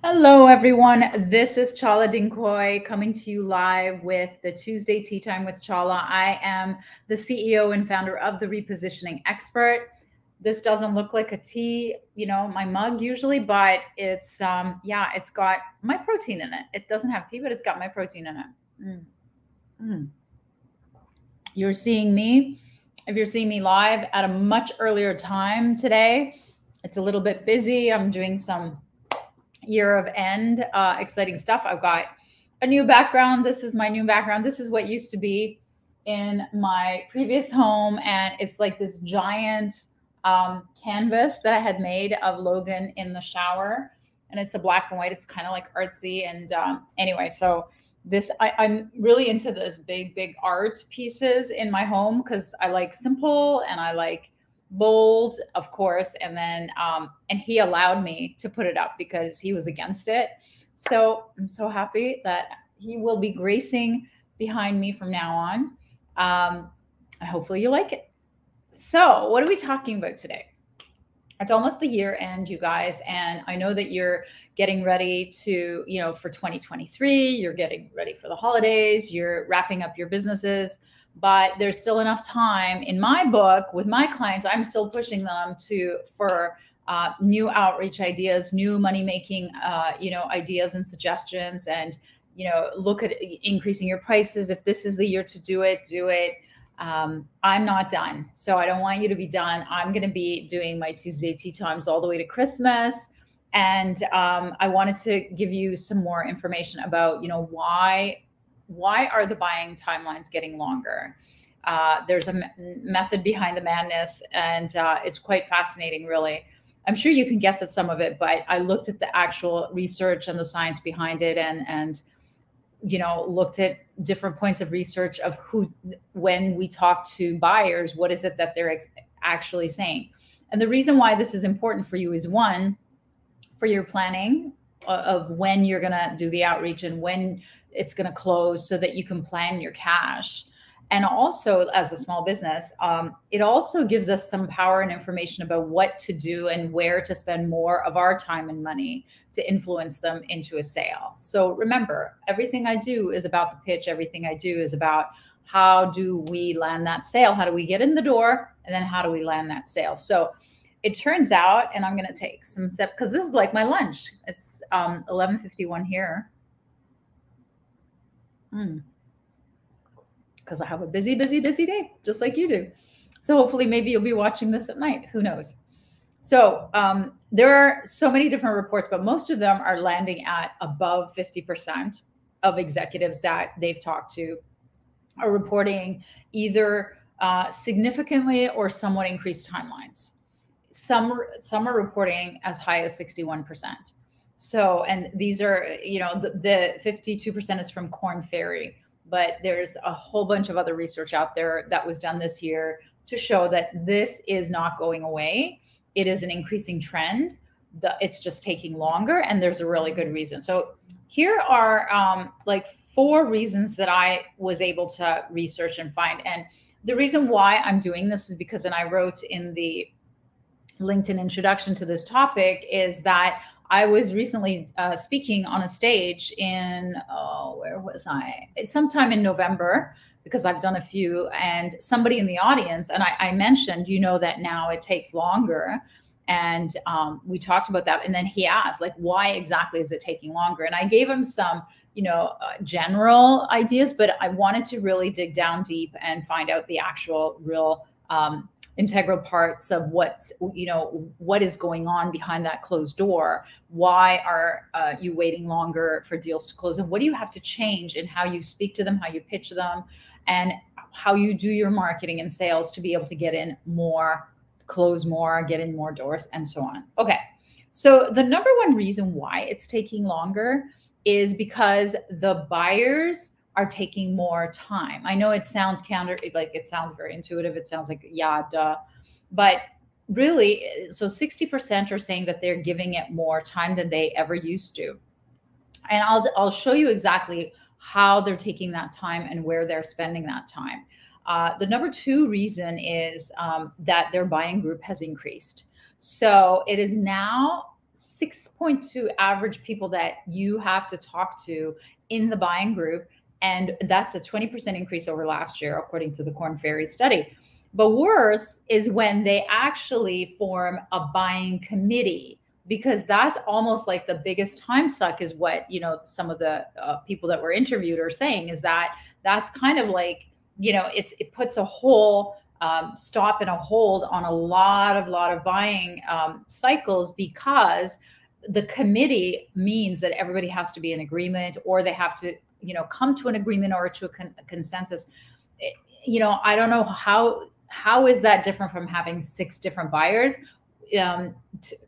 Hello, everyone. This is Chala Dinkoy coming to you live with the Tuesday Tea Time with Chala. I am the CEO and founder of the Repositioning Expert. This doesn't look like a tea, my mug usually, but it's got my protein in it. It doesn't have tea, but it's got my protein in it. Mm. Mm. You're seeing me, if you're seeing me live at a much earlier time today, it's a little bit busy. I'm doing some year of end exciting stuff. I've got a new background. This is my new background. This is what used to be in my previous home, and it's like this giant canvas that I had made of Logan in the shower, and it's a black and white. It's kind of like artsy, and anyway, so I'm really into this big art pieces in my home because I like simple and I like bold, of course. And then and he allowed me to put it up because he was against it. So I'm so happy that he will be gracing behind me from now on. And hopefully you like it. So what are we talking about today? It's almost the year end, you guys, and I know that you're getting ready to, for 2023, you're getting ready for the holidays, you're wrapping up your businesses, but there's still enough time. In my book, with my clients, I'm still pushing them for new outreach ideas, new money-making, ideas and suggestions, and, look at increasing your prices. If this is the year to do it, do it. I'm not done. So I don't want you to be done. I'm going to be doing my Tuesday tea times all the way to Christmas. And I wanted to give you some more information about, why are the buying timelines getting longer? There's a method behind the madness, and it's quite fascinating, really. I'm sure you can guess at some of it, but I looked at the actual research and the science behind it, and looked at different points of research of when we talk to buyers, what is it that they're actually saying? And the reason why this is important for you is, one, for your planning of when you're going to do the outreach and when it's going to close so that you can plan your cash. And also, as a small business, it also gives us some power and information about what to do and where to spend more of our time and money to influence them into a sale. So remember, everything I do is about the pitch. Everything I do is about how do we land that sale? How do we get in the door? And then how do we land that sale? So it turns out, and I'm going to take some steps because this is like my lunch. It's 11:51 here. Because I have a busy day, just like you do. So hopefully maybe you'll be watching this at night. Who knows? So there are so many different reports, but most of them are landing at above 50% of executives that they've talked to are reporting either significantly or somewhat increased timelines. Some are reporting as high as 61%. So, and these are, the 52% is from Korn Ferry, but there's a whole bunch of other research out there that was done this year to show that this is not going away. It is an increasing trend. It's just taking longer, and there's a really good reason. So here are like 4 reasons that I was able to research and find. And the reason why I'm doing this is because, and I wrote in the LinkedIn introduction to this topic, is that I was recently speaking on a stage in, where was I? Sometime in November, because I've done a few, and somebody in the audience, and I mentioned, that now it takes longer. And we talked about that. And then he asked, like, why exactly is it taking longer? And I gave him some, general ideas, but I wanted to really dig down deep and find out the actual real integral parts of what is going on behind that closed door. Why are you waiting longer for deals to close? And what do you have to change in how you speak to them, how you pitch them, and how you do your marketing and sales to be able to get in more, close more, get in more doors, and so on. Okay. So the number one reason why it's taking longer is because the buyers are taking more time. I know it sounds it sounds very intuitive. It sounds like, yeah, duh. But really, so 60% are saying that they're giving it more time than they ever used to. And I'll show you exactly how they're taking that time and where they're spending that time. The number 2 reason is that their buying group has increased. So it is now 6.2 average people that you have to talk to in the buying group. And that's a 20% increase over last year, according to the Korn Ferry study. But worse is when they actually form a buying committee, because that's almost like the biggest time suck, is what, some of the people that were interviewed are saying, is that that's kind of like, it puts a whole stop and a hold on a lot of buying cycles, because the committee means that everybody has to be in agreement, or they have to, come to an agreement or to a consensus. I don't know how is that different from having 6 different buyers.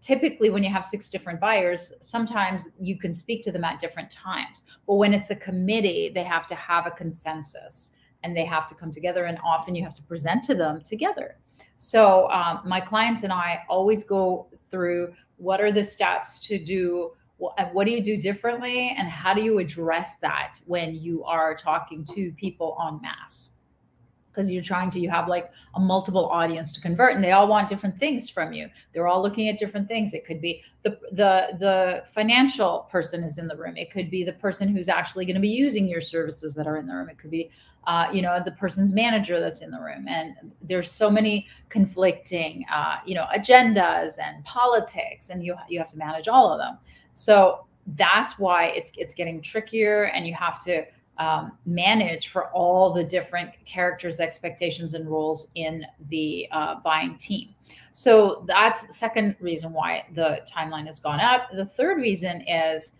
Typically when you have 6 different buyers, sometimes you can speak to them at different times, but when it's a committee, they have to have a consensus and they have to come together, and often you have to present to them together. So my clients and I always go through, what are the steps to do, what do you do differently, and how do you address that when you are talking to people en masse? Because you have like a multiple audience to convert, and they all want different things from you. They're all looking at different things. It could be the financial person is in the room. It could be the person who's actually going to be using your services that are in the room. It could be, the person's manager that's in the room. And there's so many conflicting, agendas and politics, and you have to manage all of them. So that's why it's getting trickier, and you have to manage for all the different characters, expectations, and roles in the buying team. So that's the second reason why the timeline has gone up. The third reason is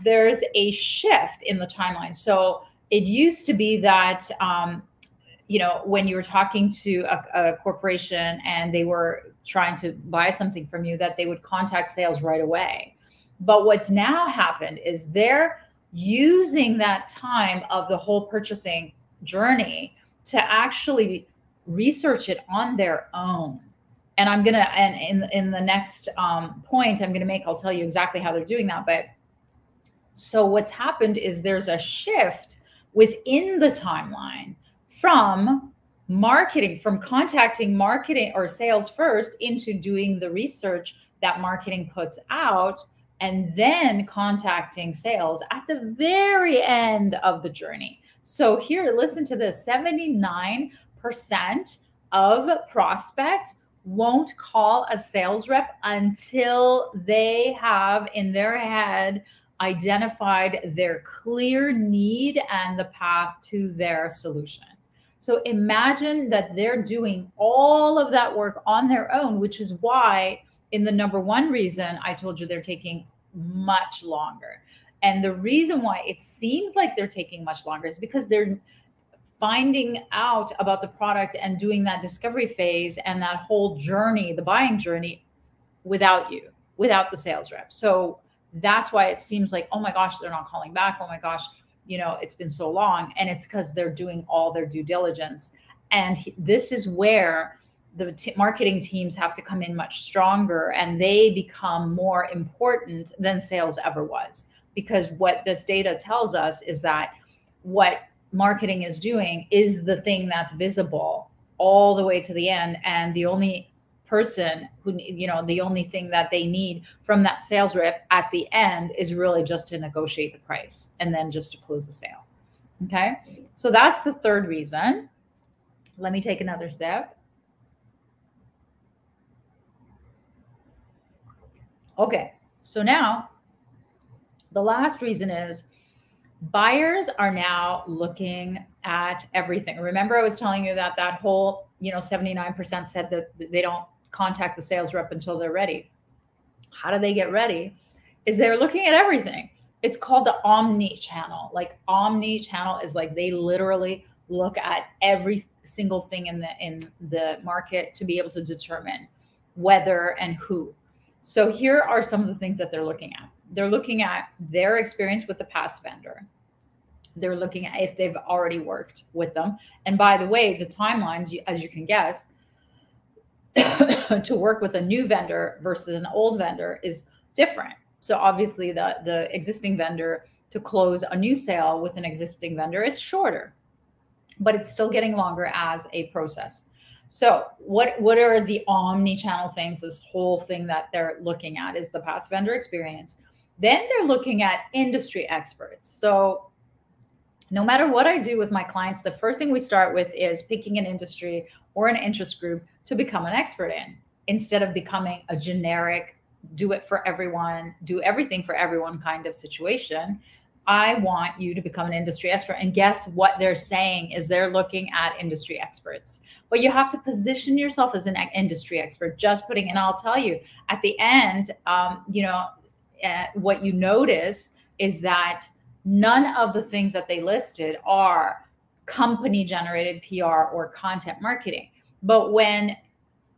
there's a shift in the timeline. So it used to be that, when you were talking to a corporation and they were trying to buy something from you, that they would contact sales right away. But what's now happened is they're using that time of the whole purchasing journey to actually research it on their own. And in the next point I'm gonna make, I'll tell you exactly how they're doing that. But so what's happened is there's a shift within the timeline from contacting marketing or sales first, into doing the research that marketing puts out, and then contacting sales at the very end of the journey. So here, listen to this, 79% of prospects won't call a sales rep until they have in their head identified their clear need and the path to their solution. So imagine that they're doing all of that work on their own, which is why in the number one reason I told you they're taking much longer. And the reason why it seems like they're taking much longer is because they're finding out about the product and doing that discovery phase and that whole journey, the buying journey, without the sales rep. So that's why it seems like, oh my gosh, they're not calling back. Oh my gosh, it's been so long. And it's because they're doing all their due diligence. And this is where the marketing teams have to come in much stronger, and they become more important than sales ever was. Because what this data tells us is that what marketing is doing is the thing that's visible all the way to the end. And the only person who, the only thing that they need from that sales rep at the end is really just to negotiate the price and then just to close the sale. Okay. So that's the third reason. Let me take another step. Okay. So now the last reason is buyers are now looking at everything. Remember, I was telling you that whole, 79% said that they don't contact the sales rep until they're ready. How do they get ready? Is they're looking at everything. It's called the omni-channel. Like omni-channel is like they literally look at every single thing in the market to be able to determine whether and who. So here are some of the things that they're looking at. They're looking at their experience with the past vendor. They're looking at if they've already worked with them. And by the way, the timelines, as you can guess, to work with a new vendor versus an old vendor is different. So obviously the existing vendor, to close a new sale with an existing vendor, is shorter, but it's still getting longer as a process. So what are the omni-channel things? This whole thing that they're looking at is the past vendor experience. Then they're looking at industry experts. So no matter what I do with my clients, the first thing we start with is picking an industry or an interest group to become an expert in, instead of becoming a generic, do it for everyone, do everything for everyone kind of situation. I want you to become an industry expert. And guess what they're saying is they're looking at industry experts. But you have to position yourself as an industry expert, just putting, and I'll tell you at the end, what you notice is that none of the things that they listed are company generated PR or content marketing. But when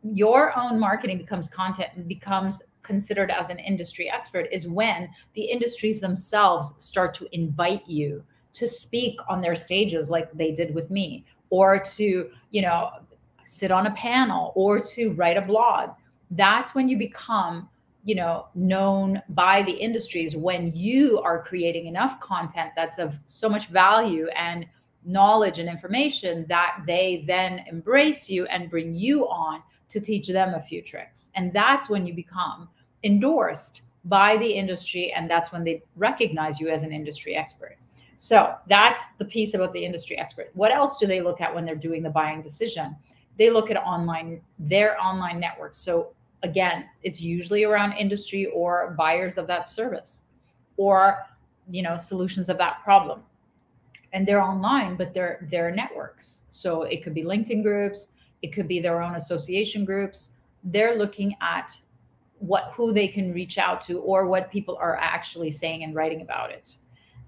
your own marketing becomes content, becomes considered as an industry expert, is when the industries themselves start to invite you to speak on their stages like they did with me, or to, sit on a panel, or to write a blog. That's when you become, known by the industries, when you are creating enough content that's of so much value and knowledge and information that they then embrace you and bring you on to teach them a few tricks. And that's when you become endorsed by the industry, and that's when they recognize you as an industry expert. So that's the piece about the industry expert. What else do they look at when they're doing the buying decision? They look at their online networks. So again, it's usually around industry or buyers of that service, or solutions of that problem. And they're online, but they're networks. So it could be LinkedIn groups, it could be their own association groups. They're looking at who they can reach out to, or what people are actually saying and writing about it.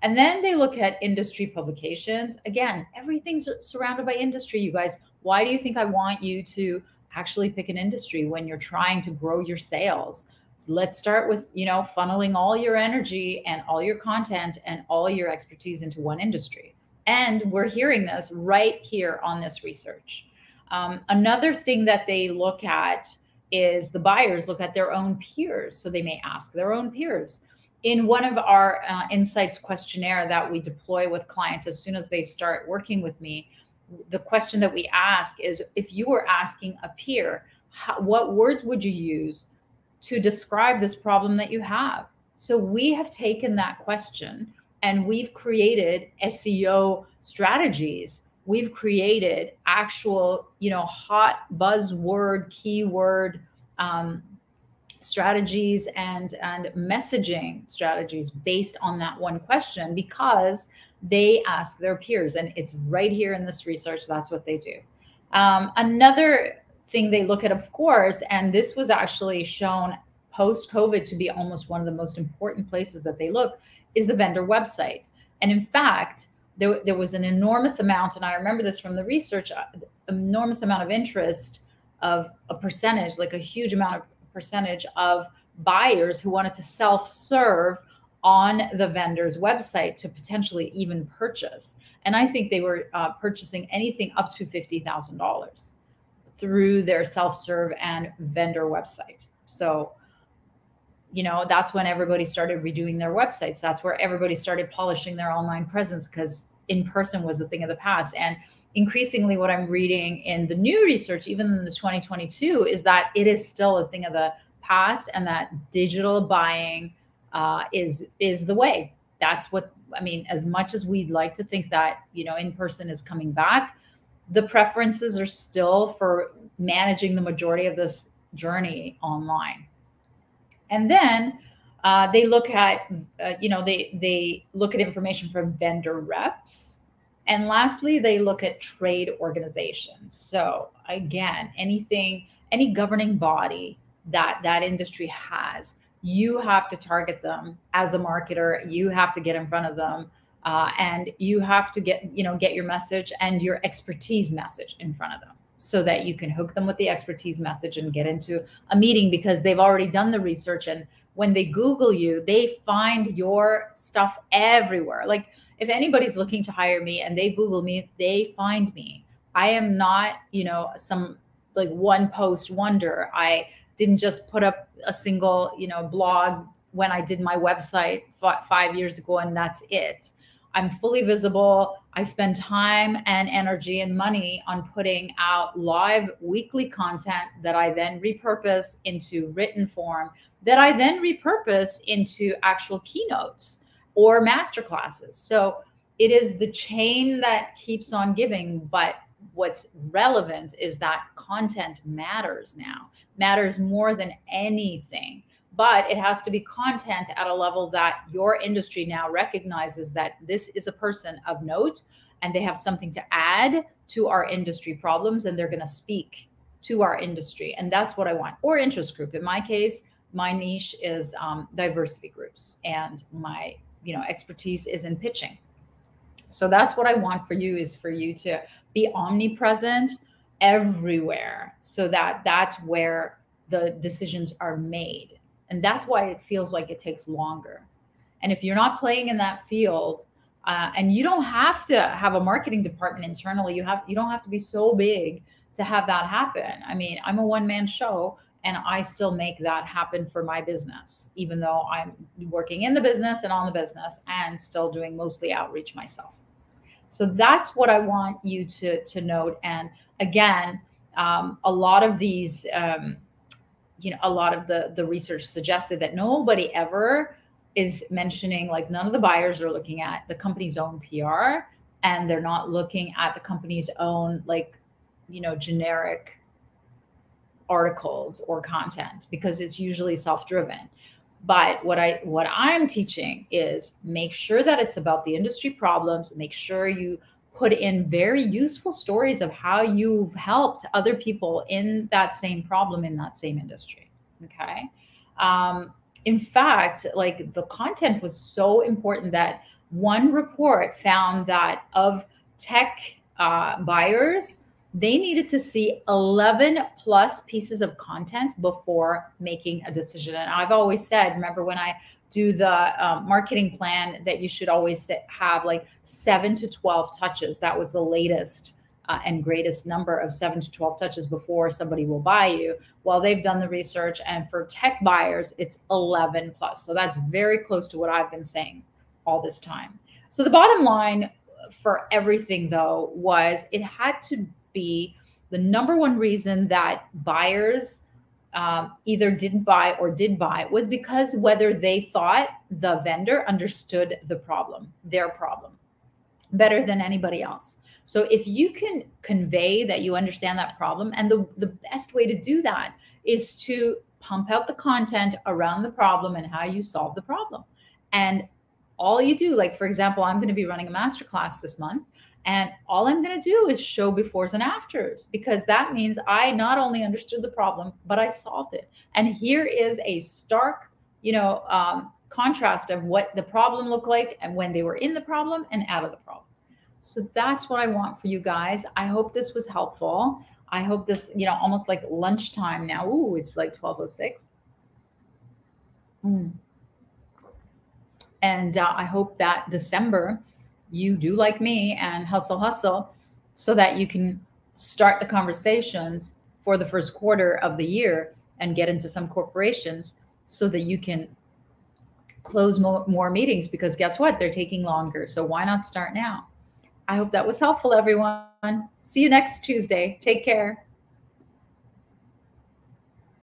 And then they look at industry publications. Again, everything's surrounded by industry, you guys. Why do you think I want you to actually pick an industry when you're trying to grow your sales? So let's start with, funneling all your energy and all your content and all your expertise into one industry. And we're hearing this right here on this research. Another thing that they look at is the buyers look at their own peers. So they may ask their own peers. In one of our insights questionnaire that we deploy with clients as soon as they start working with me, the question that we ask is, if you were asking a peer, what words would you use to describe this problem that you have? So we have taken that question and we've created SEO strategies. We've created actual, hot buzzword, keyword strategies and messaging strategies based on that one question, because they ask their peers, and it's right here in this research. That's what they do. Another thing they look at, of course, and this was actually shown post-COVID to be almost one of the most important places that they look, is the vendor website. And in fact, there was an enormous amount, and I remember this from the research, enormous amount of interest of a percentage, like a huge amount of percentage of buyers who wanted to self-serve on the vendor's website to potentially even purchase. And I think they were purchasing anything up to $50,000 through their self-serve and vendor website. So, that's when everybody started redoing their websites. That's where everybody started polishing their online presence, because in person was a thing of the past. And increasingly what I'm reading in the new research, even in the 2022, is that it is still a thing of the past, and that digital buying is the way. That's what, as much as we'd like to think that, in person is coming back, the preferences are still for managing the majority of this journey online. And then they look at, they look at information from vendor reps. And lastly, they look at trade organizations. So again, any governing body that industry has, you have to target them as a marketer. You have to get in front of them, and you have to get your message and your expertise message in front of them, so that you can hook them with the expertise message and get into a meeting, because they've already done the research. And when they Google you, they find your stuff everywhere. Like, if anybody's looking to hire me and they Google me, they find me. I am not, some like one post wonder. I didn't just put up a single, blog when I did my website 5 years ago and that's it. I'm fully visible. I spend time and energy and money on putting out live weekly content that I then repurpose into written form, that I then repurpose into actual keynotes or masterclasses. So it is the chain that keeps on giving. But what's relevant is that content matters now, matters more than anything. But it has to be content at a level that your industry now recognizes that this is a person of note and they have something to add to our industry problems, and they're going to speak to our industry. And that's what I want. Or interest group. In my case, my niche is diversity groups, and my expertise is in pitching. So that's what I want for you, is for you to be omnipresent everywhere, so that that's where the decisions are made. And that's why it feels like it takes longer. And if you're not playing in that field, and you don't have to have a marketing department internally, you don't have to be so big to have that happen. I mean, I'm a one-man show, and I still make that happen for my business, even though I'm working in the business and on the business and still doing mostly outreach myself. So that's what I want you to note. And again, a lot of these, a lot of the research suggested that nobody ever is mentioning, like, none of the buyers are looking at the company's own PR, and they're not looking at the company's own, like, generic articles or content, because it's usually self-driven. But what I'm teaching is make sure that it's about the industry problems. Make sure you put in very useful stories of how you've helped other people in that same problem, in that same industry. Okay. In fact, like, the content was so important that one report found that of tech buyers, they needed to see 11 plus pieces of content before making a decision. And I've always said, remember when I do the marketing plan, that you should always have like 7 to 12 touches. That was the latest and greatest number, of 7 to 12 touches before somebody will buy you. Well, they've done the research, and for tech buyers, it's 11 plus. So that's very close to what I've been saying all this time. So the bottom line for everything, though, was it had to be the number one reason that buyers either didn't buy or did buy was because whether they thought the vendor understood the problem, their problem, better than anybody else. So if you can convey that you understand that problem, and the best way to do that is to pump out the content around the problem and how you solve the problem. And all you do, like, for example, I'm going to be running a masterclass this month, and all I'm going to do is show befores and afters, because that means I not only understood the problem, but I solved it. And here is a stark, contrast of what the problem looked like and when they were in the problem and out of the problem. So that's what I want for you guys. I hope this was helpful. I hope this, almost like lunchtime now. Ooh, it's like 12:06. And I hope that December you do like me and hustle, so that you can start the conversations for the first quarter of the year and get into some corporations, so that you can close more meetings, because guess what? They're taking longer. So why not start now? I hope that was helpful, everyone. See you next Tuesday. Take care.